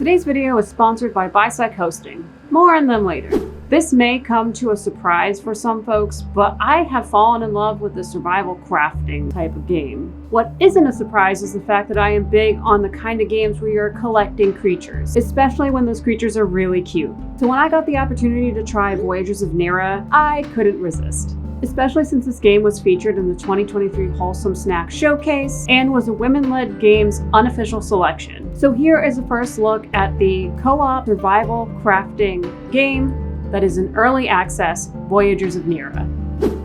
Today's video is sponsored by Bisect Hosting. More on them later. This may come to a surprise for some folks, but I have fallen in love with the survival crafting type of game. What isn't a surprise is the fact that I am big on the kind of games where you're collecting creatures, especially when those creatures are really cute. So when I got the opportunity to try Voyagers of Nera, I couldn't resist. Especially since this game was featured in the 2023 Wholesome Snack Showcase and was a women-led game's unofficial selection. So here is a first look at the co-op survival crafting game that is in early access, Voyagers of Nera.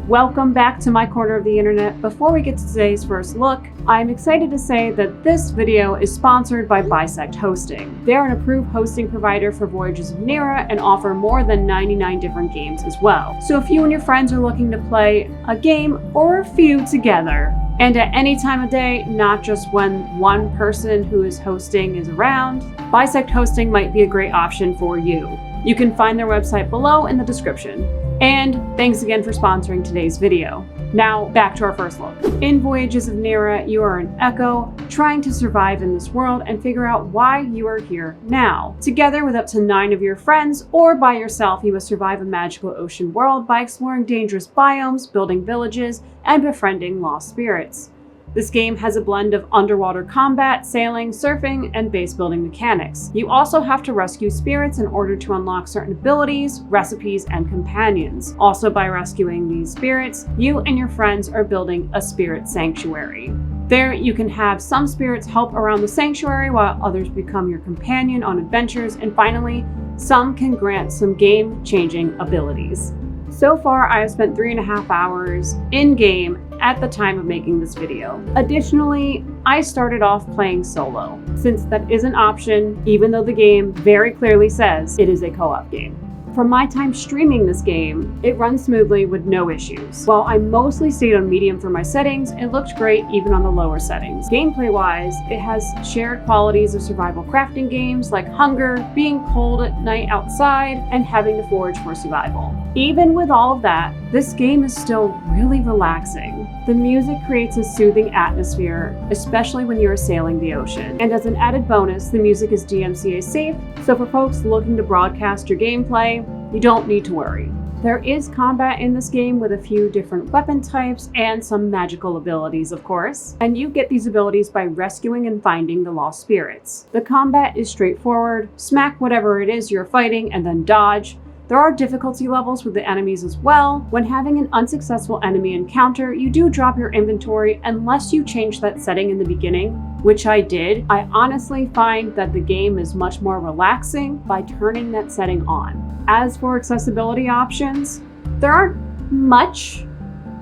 Welcome back to my corner of the internet. Before we get to today's first look, I'm excited to say that this video is sponsored by Bisect Hosting. They're an approved hosting provider for Voyagers of Nera and offer more than 99 different games as well. So if you and your friends are looking to play a game or a few together, and at any time of day, not just when one person who is hosting is around, Bisect Hosting might be a great option for you. You can find their website below in the description. And thanks again for sponsoring today's video. Now, back to our first look. In Voyages of Nera, you are an echo trying to survive in this world and figure out why you are here now. Together with up to 9 of your friends, or by yourself, you must survive a magical ocean world by exploring dangerous biomes, building villages, and befriending lost spirits. This game has a blend of underwater combat, sailing, surfing, and base building mechanics. You also have to rescue spirits in order to unlock certain abilities, recipes, and companions. Also, by rescuing these spirits, you and your friends are building a spirit sanctuary. There, you can have some spirits help around the sanctuary while others become your companion on adventures, and finally, some can grant some game-changing abilities. So far, I have spent 3.5 hours in-game at the time of making this video. Additionally, I started off playing solo, since that is an option, even though the game very clearly says it is a co-op game. From my time streaming this game, it runs smoothly with no issues. While I mostly stayed on medium for my settings, it looked great even on the lower settings. Gameplay-wise, it has shared qualities of survival crafting games like hunger, being cold at night outside, and having to forage for survival. Even with all of that, this game is still really relaxing. The music creates a soothing atmosphere, especially when you are sailing the ocean. And as an added bonus, the music is DMCA safe, so for folks looking to broadcast your gameplay, you don't need to worry. There is combat in this game with a few different weapon types and some magical abilities, of course. And you get these abilities by rescuing and finding the lost spirits. The combat is straightforward, smack whatever it is you're fighting and then dodge. There are difficulty levels with the enemies as well. When having an unsuccessful enemy encounter, you do drop your inventory unless you change that setting in the beginning, which I did. I honestly find that the game is much more relaxing by turning that setting on. As for accessibility options, there aren't much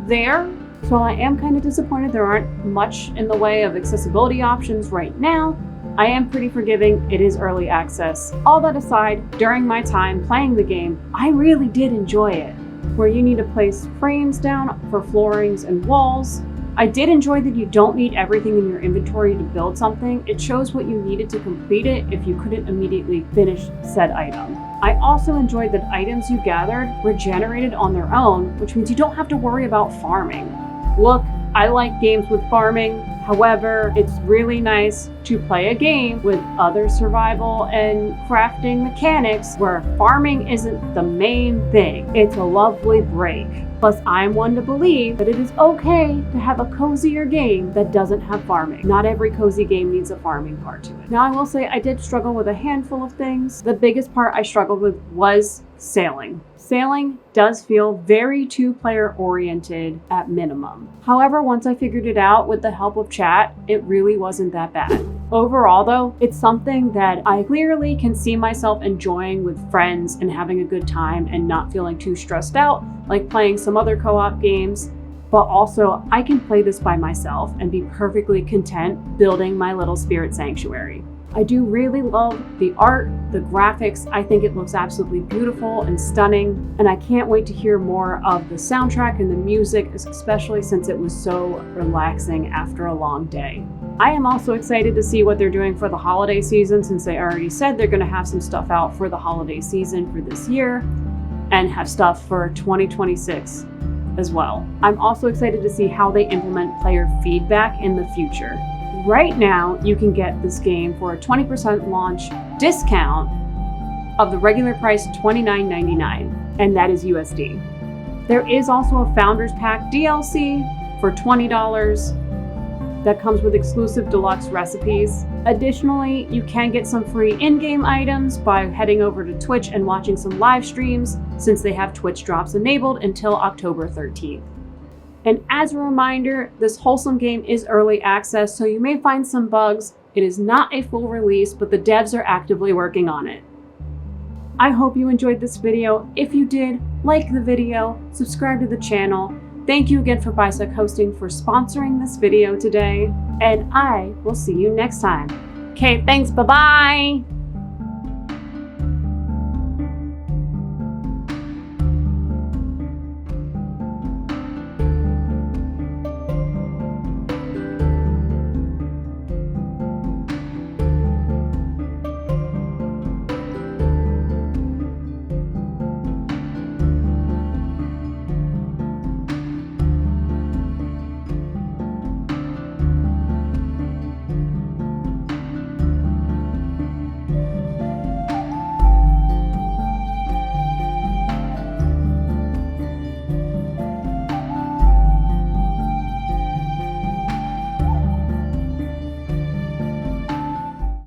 there. So I am kind of disappointed there aren't much in the way of accessibility options right now. I am pretty forgiving, it is early access. All that aside, during my time playing the game, I really did enjoy it. Where you need to place frames down for floorings and walls. I did enjoy that you don't need everything in your inventory to build something. It shows what you needed to complete it if you couldn't immediately finish said item. I also enjoyed that items you gathered were generated on their own, which means you don't have to worry about farming. Look, I like games with farming. However, it's really nice to play a game with other survival and crafting mechanics where farming isn't the main thing. It's a lovely break. Plus, I'm one to believe that it is okay to have a cozier game that doesn't have farming. Not every cozy game needs a farming part to it. Now, I will say I did struggle with a handful of things. The biggest part I struggled with was sailing. Sailing does feel very two-player oriented at minimum. However, once I figured it out with the help of chat, it really wasn't that bad. Overall though, it's something that I clearly can see myself enjoying with friends and having a good time and not feeling too stressed out like playing some other co-op games. But also, I can play this by myself and be perfectly content building my little spirit sanctuary. I do really love the art, the graphics. I think it looks absolutely beautiful and stunning, and I can't wait to hear more of the soundtrack and the music, especially since it was so relaxing after a long day. I am also excited to see what they're doing for the holiday season, since they already said they're going to have some stuff out for the holiday season for this year and have stuff for 2026 as well. I'm also excited to see how they implement player feedback in the future. Right now, you can get this game for a 20% launch discount of the regular price $29.99, and that is USD. There is also a Founders Pack DLC for $20 that comes with exclusive deluxe recipes. Additionally, you can get some free in-game items by heading over to Twitch and watching some live streams, since they have Twitch drops enabled until October 13th. And as a reminder, this wholesome game is early access, so you may find some bugs. It is not a full release, but the devs are actively working on it. I hope you enjoyed this video. If you did, like the video, subscribe to the channel. Thank you again for Bisec Hosting for sponsoring this video today, and I will see you next time. Okay, thanks, bye-bye!